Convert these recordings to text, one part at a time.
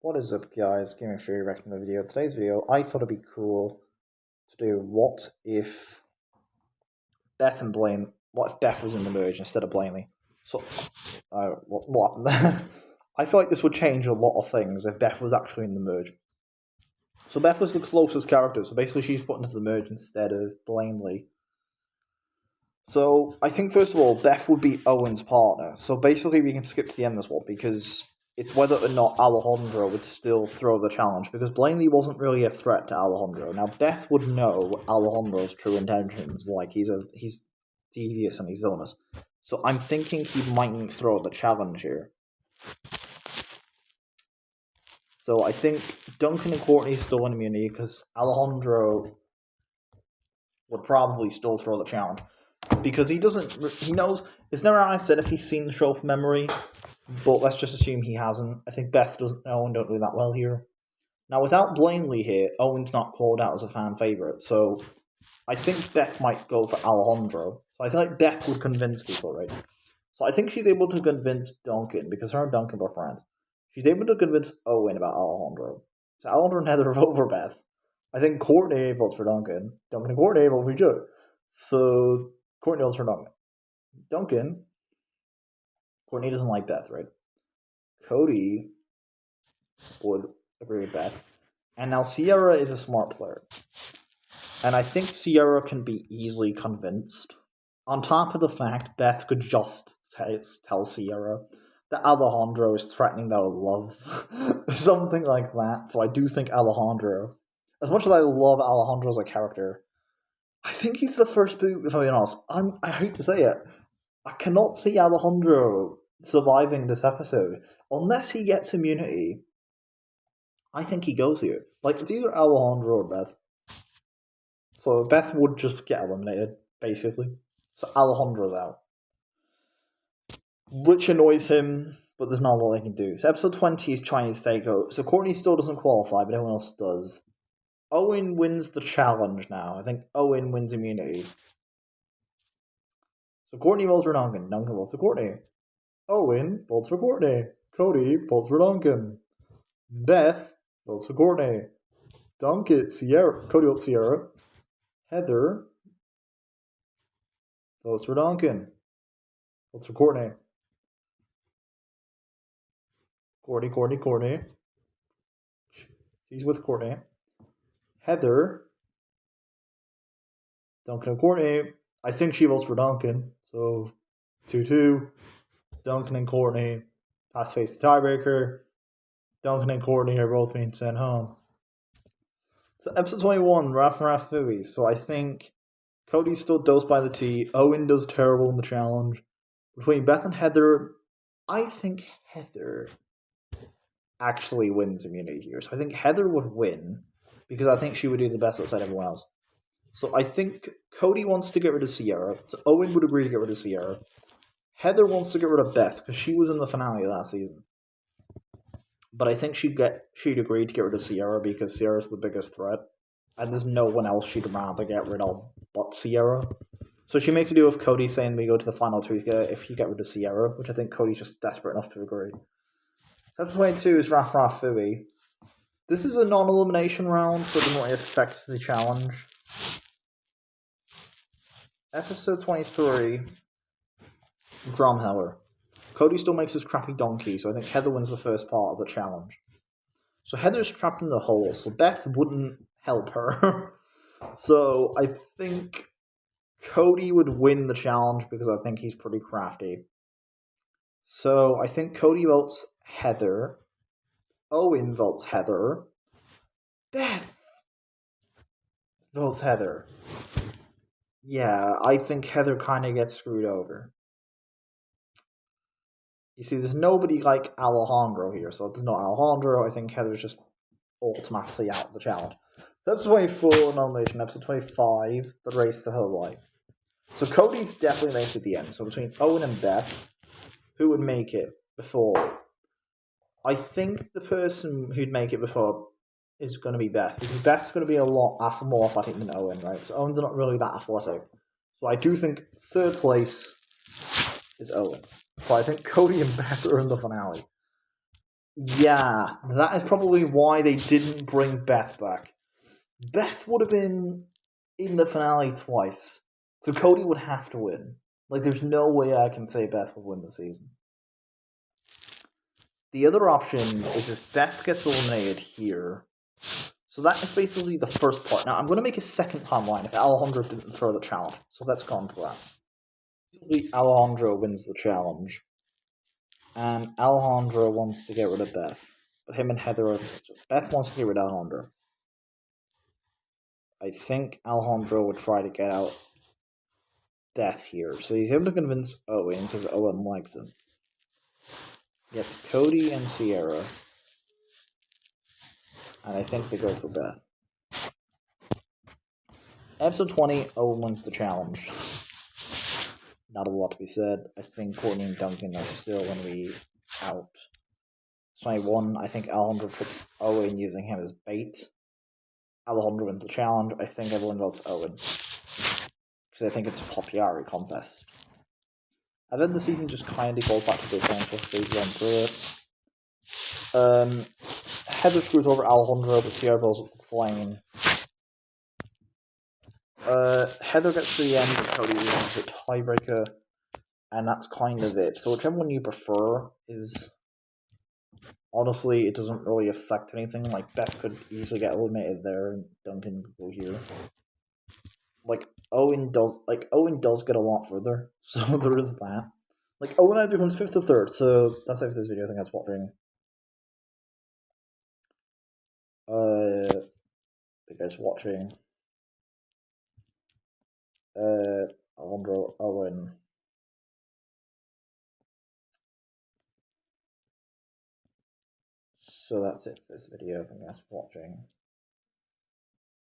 What is up, guys? Gaming Sure reacting to the video. Today's video, I thought it'd be cool to do what if Beth and Blaine. What if Beth was in the merge instead of Blaineley? So, what? I feel like this would change a lot of things if Beth was actually in the merge. So Beth was the closest character, so basically she's put into the merge instead of Blaineley. So I think first of all, Beth would be Owen's partner. So basically we can skip to the end of this one because it's whether or not Alejandro would still throw the challenge, because Blaineley wasn't really a threat to Alejandro. Now Beth would know Alejandro's true intentions, like he's devious and he's villainous. So I'm thinking he mightn't throw the challenge here. So I think Duncan and Courtney still win immunity because Alejandro would probably still throw the challenge. Because he knows, it's never actually said if he's seen the show from memory, but let's just assume he hasn't. I think Beth doesn't know and don't do that well here. Now, without Blaineley here, Owen's not called out as a fan favourite, so I think Beth might go for Alejandro. So I feel like Beth would convince people, right? So I think she's able to convince Duncan, because her and Duncan are friends. She's able to convince Owen about Alejandro. So Alejandro and Heather vote for Beth. I think Courtney votes for Duncan. Duncan and Courtney vote for each other. So Courtney votes for Duncan. Courtney doesn't like Beth, right? Cody would agree with Beth. And now Sierra is a smart player. And I think Sierra can be easily convinced. On top of the fact Beth could just tell Sierra that Alejandro is threatening their love. Something like that. So I do think Alejandro, as much as I love Alejandro as a character, I think he's the first boot, if I'm being honest. I hate to say it. I cannot see Alejandro surviving this episode unless he gets immunity. I think he goes here. Like, it's either Alejandro or Beth. So Beth would just get eliminated, basically. So Alejandro's out. Which annoys him, but there's not a lot they can do. So episode 20 is Chinese Fake-Out. So Courtney still doesn't qualify, but everyone else does. Owen wins the challenge now. I think Owen wins immunity. So Courtney votes for Duncan. Duncan votes for Courtney. Owen votes for Courtney. Cody votes for Duncan. Beth votes for Courtney. Duncan, Sierra. Cody votes Sierra. Heather votes for Duncan. Votes for Courtney. Courtney. She's with Courtney. Heather. Duncan and Courtney. I think she votes for Duncan. So 2-2. Duncan and Courtney pass face the tiebreaker. Duncan and Courtney are both being sent home. So episode 21, Raf Fooey. So I think Cody's still dosed by the tea. Owen does terrible in the challenge. Between Beth and Heather, I think Heather actually wins immunity here. So I think Heather would win because I think she would do the best outside everyone else. So I think Cody wants to get rid of Sierra. So Owen would agree to get rid of Sierra. Heather wants to get rid of Beth because she was in the finale last season. But I think she'd agree to get rid of Sierra because Sierra's the biggest threat. And there's no one else she'd rather get rid of but Sierra. So she makes a deal with Cody saying we go to the final two if you get rid of Sierra, which I think Cody's just desperate enough to agree. So episode 22 is Raf Fooey. This is a non-elimination round, so it doesn't really affect the challenge. Episode 23, Drumheller. Cody still makes his crappy donkey, so I think Heather wins the first part of the challenge. So Heather's trapped in the hole, so Beth wouldn't help her. So I think Cody would win the challenge because I think he's pretty crafty. So I think Cody votes Heather. Owen votes Heather. Beth votes Heather. Yeah, I think Heather kind of gets screwed over. You see, there's nobody like Alejandro here, so if there's no Alejandro, I think Heather's just automatically out of the challenge. So episode 24, nomination. Episode 25, The Race to Hawaii. So Cody's definitely made it to the end. So between Owen and Beth, who would make it before? I think the person who'd make it before is going to be Beth, because Beth's going to be a lot more athletic than Owen, right? So Owen's not really that athletic. So I do think third place is Owen. So I think Cody and Beth are in the finale. Yeah, that is probably why they didn't bring Beth back. Beth would have been in the finale twice, so Cody would have to win. Like, there's no way I can say Beth would win the season. The other option is if Beth gets eliminated here. So that is basically the first part. Now, I'm going to make a second timeline if Alejandro didn't throw the challenge. So let's go on to that. Basically, Alejandro wins the challenge. And Alejandro wants to get rid of Beth. But him and Heather are... Beth wants to get rid of Alejandro. I think Alejandro would try to get out Beth here. So he's able to convince Owen because Owen likes him. Gets Cody and Sierra. And I think they go for Beth. Episode 20, Owen wins the challenge. Not a lot to be said. I think Courtney and Duncan are still going to be out. 21, I think Alejandro tricks Owen using him as bait. Alejandro wins the challenge. I think everyone votes Owen. Because I think it's a popularity contest. And then the season just kind of goes back to the same stuff they've gone through it. Heather screws over Alejandro, but Sierra goes up the flame. Heather gets to the end, but Cody wins a tiebreaker. And that's kind of it. So whichever one you prefer is... Honestly, it doesn't really affect anything. Like, Beth could easily get eliminated there, and Duncan could go here. Like, Owen does get a lot further, so there is that. Like, Owen either comes 5th or 3rd, so that's it for this video. I think that's watching. The guys watching. Alejandro, Owen. So that's it for this video. I think that's watching.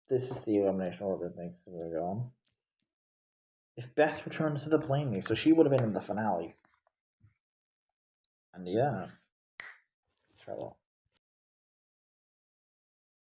This is the elimination order. Thanks for going. If Beth returns to the Blaineley, so she would have been in the finale. And yeah, it's farewell.